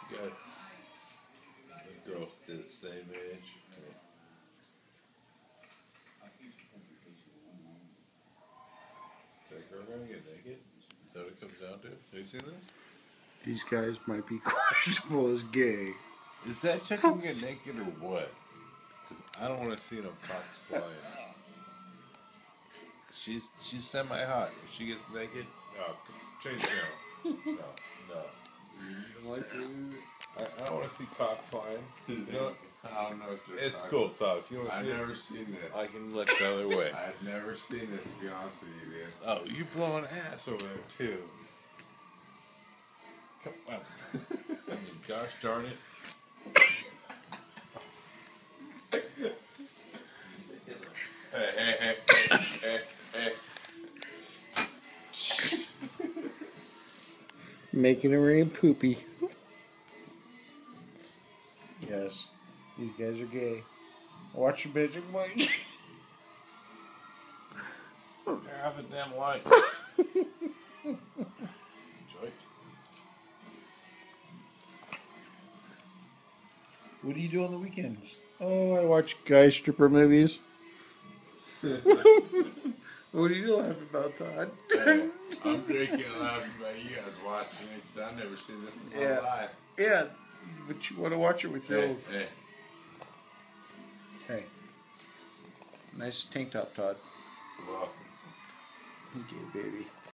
You got the girls the same age. Is that girl gonna get naked? Is that what it comes down to? Have you seen this? These guys might be questionable as gay. Is that chick gonna get naked or what? Because I don't want to see no cocks flying. She's semi-hot. If she gets naked, no, change channel. No. You don't like I don't want to see cock flying. You know, I don't know what they're it's talking cool, Todd. If you want to I've see never it, seen this. I can look the other way. I've never seen this, to be honest with you, dude. Oh, you blowing ass over there too. Come on. I mean, gosh darn it. Hey. Making it rain poopy. Yes, these guys are gay. Watch your bitch, Mike. Turn off the damn light. Enjoy. What do you do on the weekends? Oh, I watch guy stripper movies. What are you laughing about, Todd? I'm drinking and laughing about you guys watching it because I've never seen this in my life. Yeah, but you want to watch it with your old... Hey. Hey. Nice tank top, Todd. Well. Okay, baby.